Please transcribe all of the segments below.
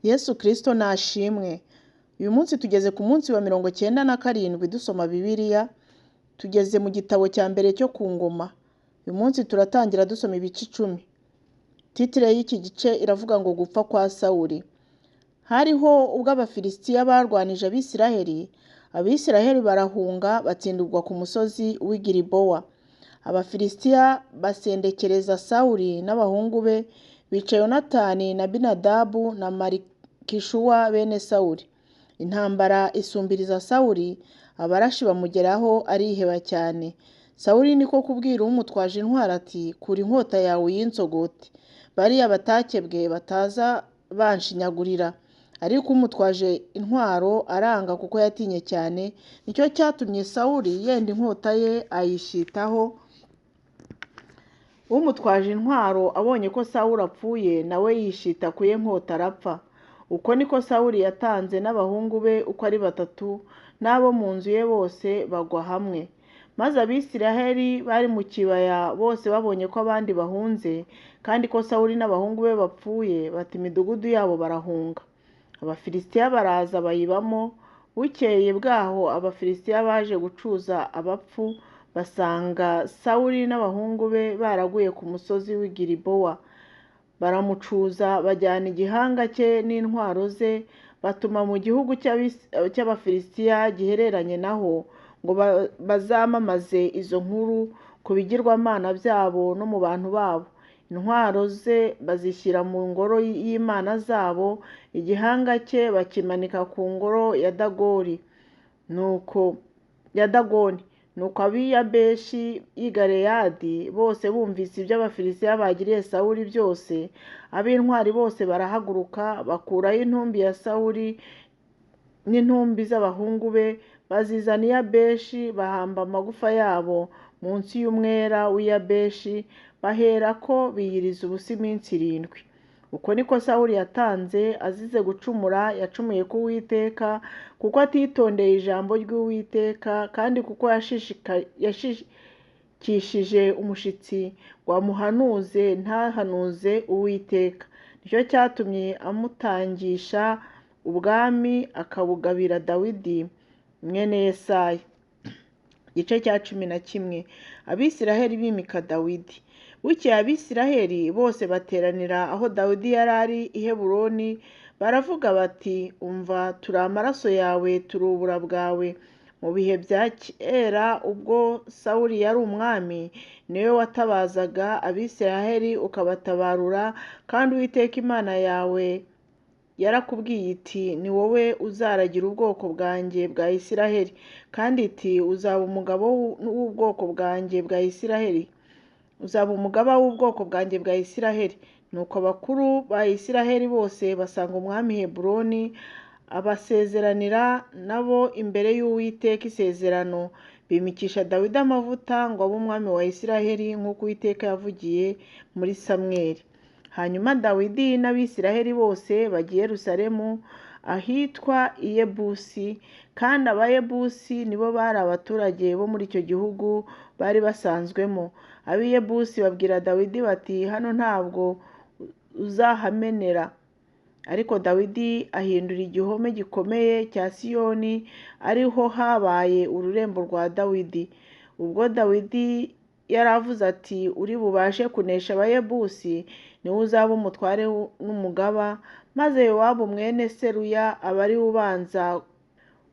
Yesu Kristo nashimwe. Uyu munsi tugeze ku munsi wa 97 dusoma Bibiliya, tugeze mu gitabo cya mbere cyo ku ngoma. Uyu munsi turatangira dusoma ibice 10. Titire y'iki gice iravuga ngo gupfa kwa Sawuli. Hariho ubwo Abafilisitiya barwanije Abisiraheli, Abisiraheli barahunga batsindurwa ku musozi w'i Gilibowa. Abafilisitiya basendekereza Sawuli n'abahungu be, bica Yonatani na Abinadabu na Malikishuwa bene Sawuli. Intambara isumbiriza Sawuli, abarashi bamugeraho ariheba cyane. Sawuli niko kubwira umutwaje intwaro ati, kura inkota yawe uyinsogote, bariya batakebwe bataza banshinyagurira. Ariko umutwaje intwaro aranga kuko yatinye cyane, nicyo cyatumye Sawuli yenda inkota ye ayishitaho. Umutwaje intwaro abonye ko Sawuli apfuye, nawe yishita ku ye nkota arapfa. Uko niko Sawuli yatanze n'abahungu be uko ari 3, n'abo mu nzu ye bose bagwa hamwe. Maze Abisiraheli bari mu kibaya bose babonye ko abandi bahunze, kandi ko Sawuli n'abahungu be bapfuye, bata imidugudu yabo barahunga. Abafilisitiya baraza bayibamo. Bukeye bwaho Abafilisitiya baje gucuza abapfu, basanga Sawuli n'abahungu be baraguye ku musozi w'i Gilibowa. Baramucuza, bajyana igihanga cye n'intwaro ze, batuma mu gihugu cy'Abafilisitiya gihereranye naho, ngo bazamamaze izo nkuru ku bigirwamana byabo no mu bantu babo. Intwaro ze bazishyira mu ngoro y'imana zabo, igihanga cye bakimanika ku ngoro ya Dagoni. Nuko ab'i Yabeshi y'i Galeyadi bose bumvise ibyo Abafilisitiya bagiriye Sawuli byose, ab'intwari bose barahaguruka, bakurayo intumbi ya Sawuli n'intumbi z'abahungu be, bazizana i Yabeshi, bahamba amagufa yabo munsi y'umwera w'i Yabeshi, baherako biyiriza ubusa iminsi 7. Uko niko Sawuli yatanze azize gucumura, yacumuye ku Uwiteka, kuko atitondeye ijambo ry'Uwiteka, kandi kuko yashikishije umushitsi ngo amuhanuze ntahanuze Uwiteka. Nicyo cyatumye amutangisha ubwami akabugabira Dawidi mwene Yesaya. Igice cya 11. Abisiraheli bimika Dawidi. Bukeye Abisiraheli bose bateranira aho Dawidi yari ari i Heburoni, baravuga bati, umva, turi amaraso yawe, turi ubura bwawe. Mu bihe bya kera ubwo Sawuli yari umwami, niwe watabazaga Abisiraheli ukabatabarura, kandi Uwiteka Imana yawe yarakubwiye iti, ni wowe uzaragira ubwoko bwanjye bwa Isiraheli, kandi iti, uzaba umugaba w'ubwoko bwanjye bwa Isiraheli. Nuko abakuru ba Isiraheli bose basanga umwami Heburoni, abasezeranira nabo imbere y'Uwiteka isezerano, bimikisha Dawidi amavuta ngo abe umwami wa Isiraheli, nk'uko Uwiteka yavugiye muri Samweli. Hanyuma Dawidi n'Abisiraheli bose bajya i Yerusalemu, ahitwa i Yebusi, kandi Abayebusi nibo bari abaturage bo muri icyo gihugu bari basanzwemo. Ab'i Yebusi babwira Dawidi bati, hano ntabwo uzahamenera. Ariko Dawidi ahindura igihome gikomeye cya Siyoni, ariho habaye ururembo rwa Dawidi. Ubwo Dawidi yaravuze ati, uri bubashe kunesha Abayebusi niwe uzaba umutware n'umugaba, maze Yowabu mwene Seruya aba ari ubanza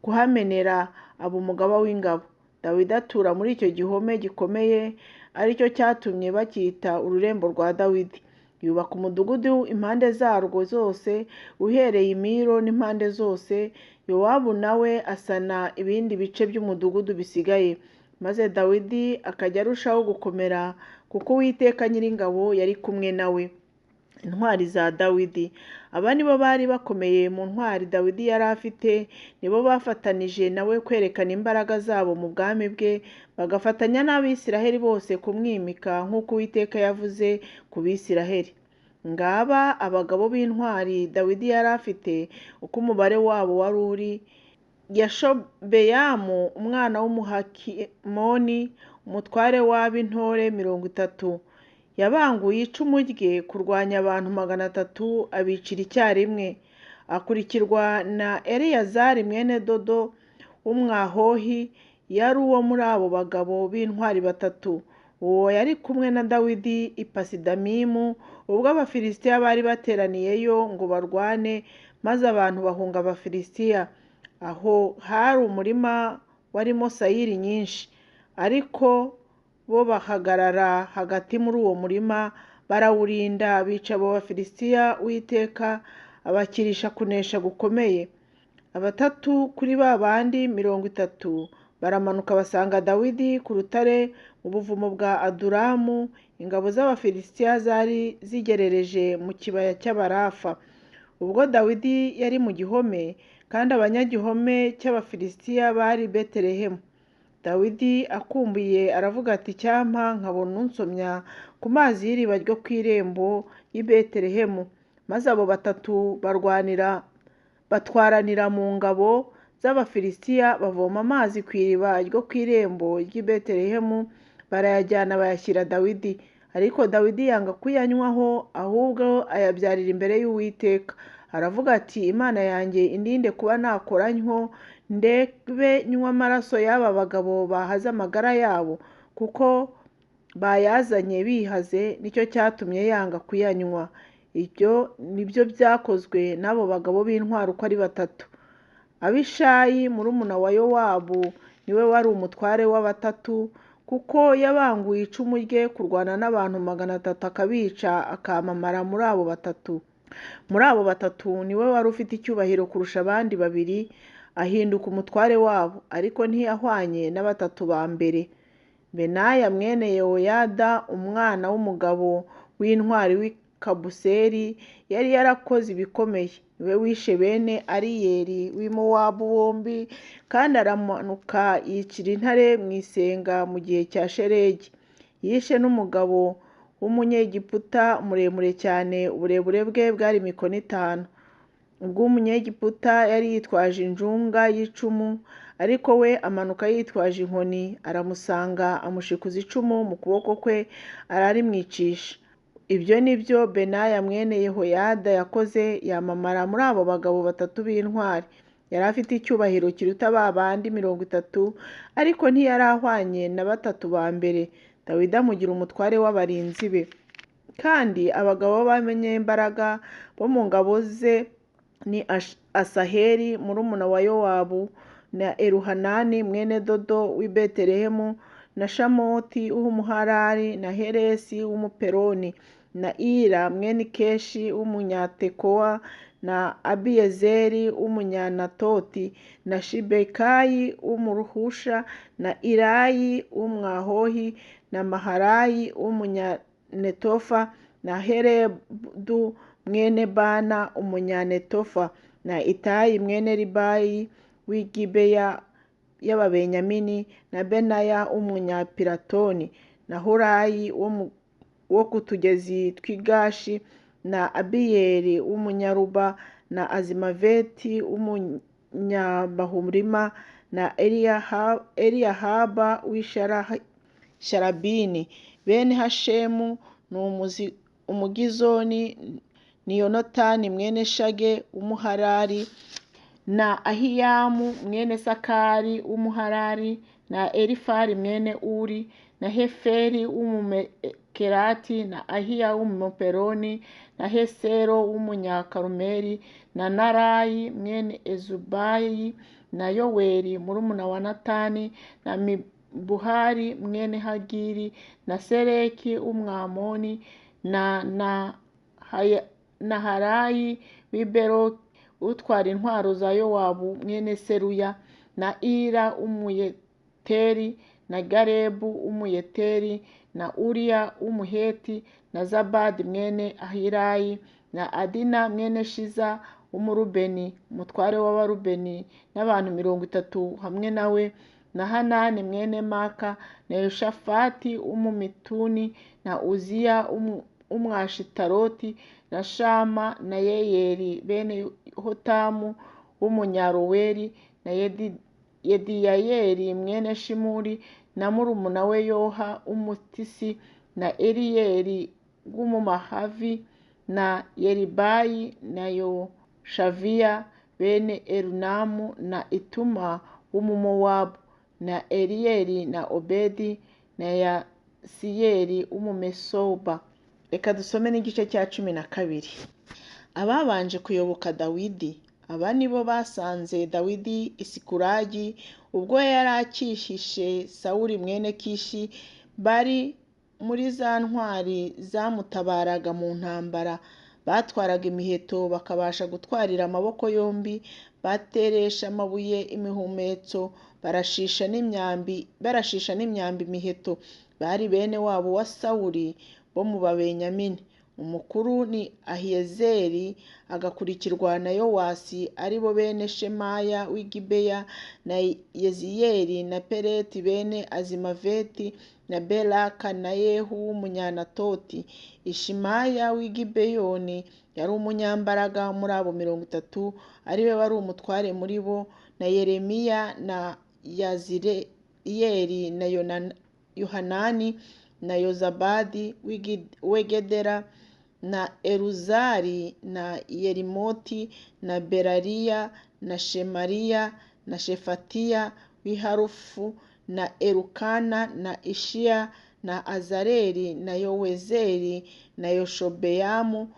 kuhamenera, aba umugaba w'ingabo. Dawidi atura muri icyo gihome gikomeye, aricyo cyatumye bacyita ururembo rwa Dawidi. Yubaka umudugudu impande zarwo zose, uhereye i Milo n'impande zose. Yowabu nawe asana ibindi bice by'umudugudu bisigaye. Maze Dawidi akajya arushaho gukomera, kuko Uwiteka Nyiringabo yari kumwe nawe. Intwari za Dawidi. Aba nibo bari bakomeye mu ntwari Dawidi yari afite, nibo bafatanije nawe kwerekana imbaraga zabo mu bwami bwe, bagafatanya n'Abisiraheli bose kumwimika nk'uko Uwiteka yavuze ku Bisiraheli. Ngaba abagabo b'intwari Dawidi yari afite, uko umubare wabo wari uri: Yashobeyamu umwana w'Umuhakimoni, umutware w'ab'intore 30. Yabanguye icumu rye kurwanya abantu 300, abicira icyarimwe. akurikirwa na Eleyazari mwene Dodo w'Umwahohi, yari uwo muri abo bagabo b'intwari batatu. Uwo yari kumwe na Dawidi i Pasidamimu ubwo Abafilisitiya bari bateraniyeyo ngo barwane, maze abantu bahunga Abafilisitiya. Aho hari umurima warimo sayiri nyinshi, ariko bo bahagarara hagati muri uwo murima barawurinda, bica abo Bafilisitiya. Uwiteka abakirisha kunesha gukomeye. Abatatu kuri ba bandi 30 baramanuka basanga Dawidi ku rutare mu buvumo bwa Adulamu. Ingabo z'Abafilisitiya zari zigerereje mu kibaya cy'Abarafa. Ubwo Dawidi yari mu gihome, kandi abanyagihome cy'Abafilisitiya bari Betelehemu. Dawidi akumbuye aravuga ati, cyampa nkabona unsomya ku mazi y'iriba ryo ku irembo y'i Betelehemu. Maze abo batatu batwaranira mu ngabo z'Abafilisitiya, bavoma amazi ku iriba ryo ku irembo ry'i Betelehemu, barayajyana bayashyira Dawidi. Ariko Dawidi yanga kuyanywaho, ahubwo ayabyarira imbere y'Uwiteka. Aravuga ati, Imana yanjye indinde kuba nakora ntyo, ndebe nywa amaraso y'aba bagabo bahaze amagara yabo, kuko bayazanye bihaze, nicyo cyatumye yanga kuyanywa. Ibyo nibyo byakozwe n'abo bagabo b'intwari uko ari batatu. Abishayi murumuna wa Yowabu niwe wari umutware w'abatatu, kuko yabanguye icumu rye kurwana n'abantu 300 akabica, akamamara muri abo batatu. Muri abo batatu niwe wari ufite icyubahiro kurusha abandi babiri, ahinduka umutware wabo, ariko ntiyahwanye n'abatatu ba mbere. Benaya mwene Yehoyada, umwana w'umugabo w'intwari w'Ikabuseri, yari yarakoze ibikomeye. Niwe wishe bene Ariyeli w'i Mowabu bombi, kandi aramanuka yicira intare mu isenga mu gihe cya Shelegi. Yishe n'umugabo w'Umunyegiputa muremure cyane, uburebure bwe bwari 5 mikono. Ubwo Umunyegiputa yari yitwaje injunga y'icumu, ariko we amanuka yitwaje inkoni, aramusanga amushikuza icumu mu kuboko kwe, ararimwicisha. Ibyo nibyo Benaya mwene Yehoyada yakoze, yamamara muri abo bagabo batatu b'intwari. Yari afite icyubahiro kiruta ba bandi 30, ariko ntiyarahwanye na batatu ba mbere. Dawidi amugira umutware w'abarinzi be. Kandi abagabo b'abanyembaraga bo mu ngabo ze ni Asaheli murumuna wa Yowabu, na Eluhanani mwene Dodo w'i Betelehemu, na Shamoti w'Umuharari, na Heresi w'Umuperoni, na Ira mwene Keshi w'Umunyatekowa, na Abiyezeri w'Umunyanatoti, na Shibekayi w'Umuruhusha, na Irayi w'Umwahohi, na Maharayi w'Umunyanetofa, na Herebu mwene Bana Umunyanetofa, na Itayi mwene Ribayi w'i Gibeya y'Ababenyamini, na Benaya w'Umunyapiratoni, na Hurayi wo ku tugezi tw'igashi, na Abiyeli w'Umunyaruba, na Azimaveti w'Umunyabahurima, na Eliyahaba w'Isharabini. Bene Hashemu ni Umugizoni, ni Yonatani mwene Shage w'Umuharari, na Ahiyamu mwene Sakari w'Umuharari, na Elifari mwene Uri, na Heferi w'Umumekerati, na Ahiya w'Umuperoni, na Hesero w'Umunyakarumeli, na Narayi mwene Ezubayi, na Yoweli murumuna wa Natani, na Mibuhari mwene Hagiri, na Sereki w'Umwamoni, na Harayi w'Iberoki utwara intwaro za Yowabu mwene Seruya, na Ira w'Umuyeteri, na Garebu w'Umuyeteri, na Uriya w'Umuheti, na Zabadi mwene Ahirayi, na Adina mwene Shiza w'Umurubeni, umutware w'Abarubeni, n'abantu 30 hamwe nawe, na Hanani mwene Maka, na Yoshafati w'Umumituni, na Uziya w'Umwashitaroti, na Shama na Yeyeli bene Hotamu w'Umunyaroweri, na Yediyayeli mwene Shimuri, na murumuna we Yoha w'Umutisi, na Eliyeli w'Umumahavi, na Yeribayi, na Shaviya bene Elunamu na Ituma w'umumowabu na Eliyeli na Obedi na Yasiyeli w'umumesoba. Reka dusome n'igice cya 12. Ababanje kuyoboka Dawidi. Aba nibo basanze Dawidi i Sikulagi ubwo yari akihishe Sawuli mwene Kishi, bari muri za ntwari zamutabaraga mu ntambara. Batwaraga imiheto bakabasha gutwarira amaboko yombi, bateresha amabuye imihumetso, barashisha n'imyambi imiheto. Bari bene wabo wa Sawuli bo mu Babenyamini. Umukuru ni Ahiyezeri, agakurikirwa na Yowasi, ari bo bene Shemaya w'i Gibeya, na Yeziyeli na Peleti bene Azimaveti, na Beraka na Yehu w'umunyanatoti. Ishimaya w'i Gibeyoni yari umunyambaraga muri abo 30, ari we wari umutware muri bo, na Yeremiya na Yaziriyeli na Yohanani na Yozabadi w'i Gedera, na Eluzari na Yerimoti na Berariya na Shemariya na Shefatiya w'i Harufu, na Elukana na Ishiya na Azareli na Yowezeri na Yoshobeyamu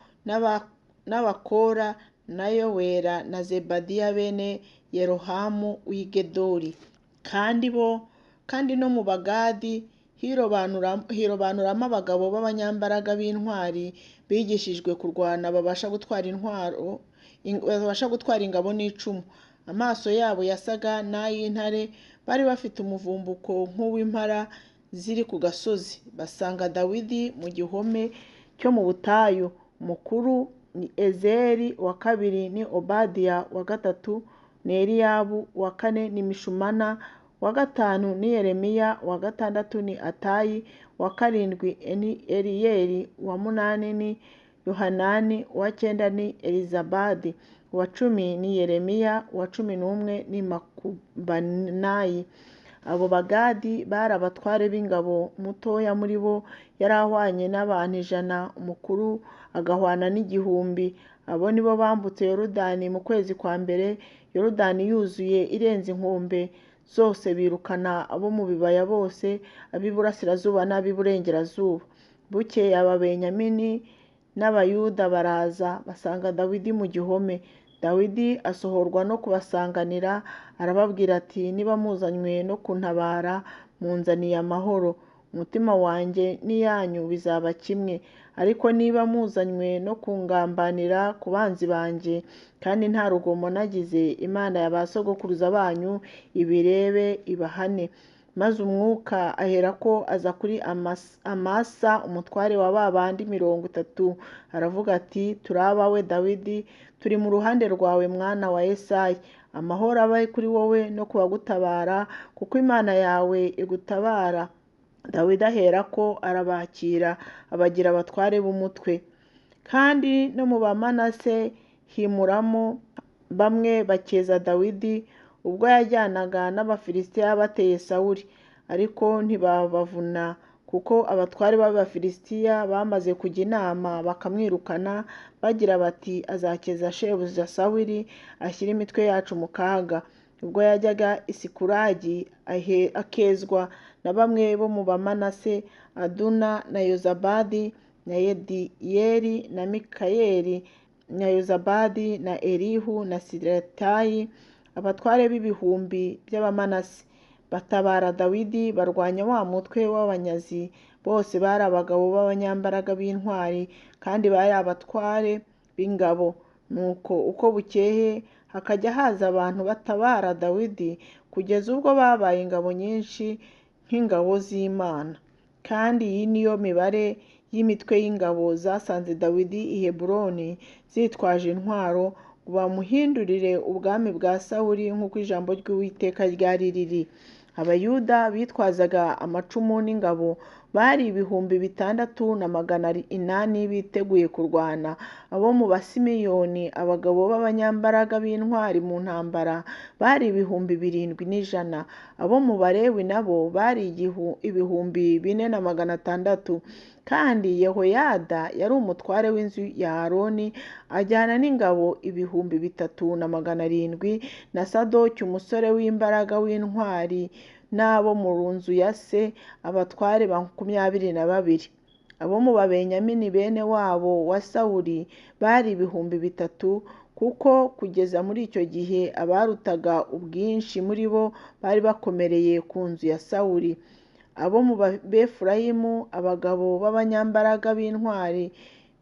n'Abakora na Yowera na Zebadiya bene Yerohamu w'i Gedori. Kandi no mu Bagadi hirobanuramo abagabo b'abanyambaraga b'intwari bigishijwe kurwana, babasha gutwara ingabo n'icumu. Amaso yabo yasaga n'ay'intare, bari bafite umuvumbuko nk'uw'impara ziri ku gasozi. Basanga Dawidi mu gihome cyo mu butayu. Mukuru ni Ezeri, wa kabiri ni Obadiya, wa gatatu ni Eliyabu, wa kane ni Mishumana, wa gatanu ni Yeremiya, wa gatandatu ni Atayi, wa karindwi ni Eliyeli, wa munani ni Yohanani, wa cyenda ni Elizabadi, wa cumi ni Yeremiya, wa 11 ni Makubanayi. Abo Bagadi bari abatware b'ingabo. Mutoya muri bo yari ahwanye n'abantu 100, umukuru agahwana n'1000. Abo nibo bambutse Yorodani mu kwezi kwa mbere, Yorodani yuzuye irenze inkombe zose. Birukana abo mu bibaya bose, ab'iburasirazuba n'ab'iburengerazuba. Bukeye Ababenyamini n'Abayuda baraza basanga Dawidi mu gihome. Dawidi asohorwa no kubasanganira, arababwira ati, niba muzanywe no kuntabara, munzaniye amahoro. Umutima wanjye n'iyanyu bizaba kimwe. Ariko niba muzanywe no kungambanira ku banzi banjye, kandi nta rugomo nagize, Imana ya ba sogokuruza banyu ibirebe ibahane. Maze umwuka aherako aza kuri Amasa umutware wa ba bandi 30, aravuga ati, turi abawe Dawidi, turi mu ruhande rwawe mwana wa Yesayi. Amahoro abe kuri wowe no kubagutabara, kuko Imana yawe igutabara. Dawidi aherako arabakira, abagira abatware b'umutwe. Kandi no mu Bamanase himuramo bamwe bakeza Dawidi ubwo yajyanaga n'Abafilisitiya bateye Sawuli, ariko ntibabavuna, kuko abatware b'Abafilisitiya bamaze kujya inama bakamwirukana, bagira bati, azakeza shebuja Sawuli ashyira imitwe yacu mu kaga. Ubwo yajyaga i Sikulagi akezwa na bamwe bo mu Bamanase, Aduna na Yozabadi na Yediyeli na Mikayeli na Yozabadi na Elihu na Siletayi, abatware b'ibihumbi by'Abamanase. Batabara Dawidi, barwanya wa mutwe w'abanyazi. Bose bari abagabo b'abanyambaraga b'intwari, kandi bari abatware b'ingabo. Nuko uko bukeye hakajya haza abantu batabara Dawidi, kugeza ubwo babaye ingabo nyinshi nk'ingabo z'Imana. Kandi iyi niyo mibare y'imitwe y'ingabo zasanze Dawidi i Heburoni zitwaje intwaro, ngo bamuhindurire ubwami bwa Sawuli nk'uko ijambo ry'Uwiteka ryari riri. Abayuda bitwazaga amacumu n'ingabo bari 6,800 biteguye kurwana. Abo mu Basimeyoni, abagabo b'abanyambaraga b'intwari mu ntambara, bari 7,100. Abo mu Balewi nabo bari 4,600. Kandi Yehoyada yari umutware w'inzu ya Aroni, ajyana n'ingabo 3,700 na Sadoki umusore w'imbaraga w'intwari, n'abo mu nzu ya se, abatware 22. Abo mu Babenyamini bene wabo wa Sawuli bari 3,000, kuko kugeza muri icyo gihe abarutaga ubwinshi muri bo bari bakomereye ku nzu ya Sawuli. Abo mu Befurayimu, abagabo b'abanyambaraga b'intwari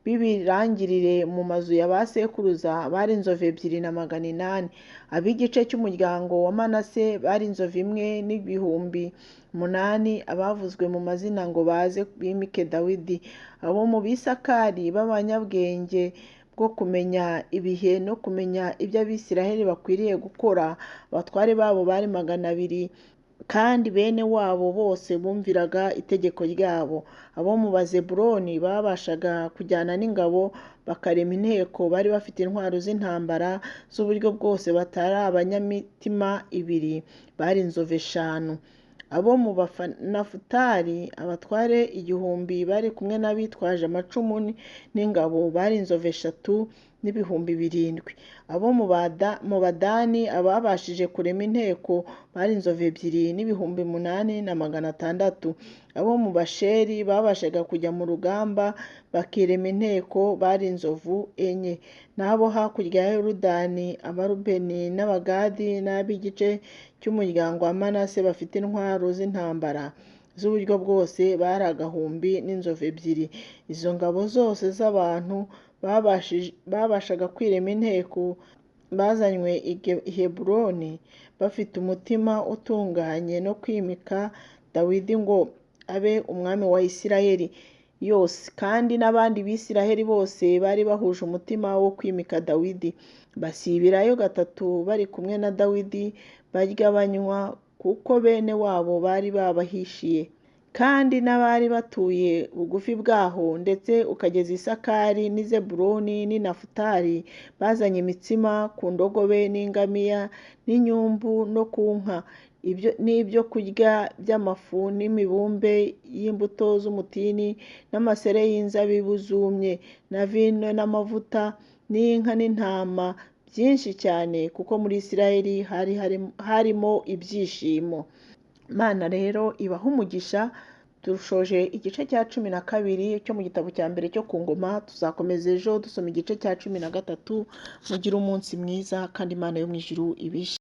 b'ibirangirire mu mazu ya ba sekuruza, bari 2,800. Ab'igice cy'umuryango wa Manase bari 1,800,000 abavuzwe mu mazina ngo baze bimike Dawidi. Abo mu Bisakari b'abanyabwenge bwo kumenya ibihe no kumenya ibyo Abisiraheli bakwiriye gukora, abatware babo bari 200, kandi bene wabo bose bumviraga itegeko ryabo. Abo mu Bazebuloni babashaga kujyana n'ingabo bakarema inteko, bari bafite intwaro z'intambara z'uburyo bwose, batari abanyamitima 2, bari 5,000. Abo mu Nafutali, abatware 1,000 bari kumwe n'abitwaje amacumu n'ingabo, bari 3,700. Abo mu Badani, ababashije kurema inteko, bari 2,800. Abo mu Basheri babashaga kujya mu rugamba bakirema inteko, bari 4,000. N'abo hakurya ya Yorodani, Abarubeni n'Abagadi n'ab'igice cy'umuryango wa Manase bafite intwaro z'intambara z'uburyo bwose, bari 1,200. Izo ngabo zose z'abantu babashaga kwirema inteko bazanywe i Heburoni bafite umutima utunganye no kwimika Dawidi ngo abe umwami wa Isirayeli yose. Kandi n'abandi Bisiraheli bose bari bahuje umutima wo kwimika Dawidi. Basibirayo 3 bari kumwe na Dawidi, barya banywa, kuko bene wabo bari babahishiye. Kandi n'abari batuye bugufi bwaho, ndetse ukageza Isakari n'i Zebuloni n'i Nafutali, bazanye imitsima ku ndogobe n'ingamiya n'inyumbu no ku nka, n'ibyo kurya by'amafu n'imibumbe y'imbuto z'umutini n'amasere y'inzabibu zumye, na vino n'amavuta n'inka n'intama byinshi cyane, kuko muri Isirayeli harimo ibyishimo. Imana rero ibaha umugisha. Dushoje igice cya 12 cyo mu gitabo cya mbere cyo ku Ngoma. Tuzakomeza ejo dusoma igice cya 13. Mugire umunsi mwiza, kandi Imana yo mu ijuru ibishe.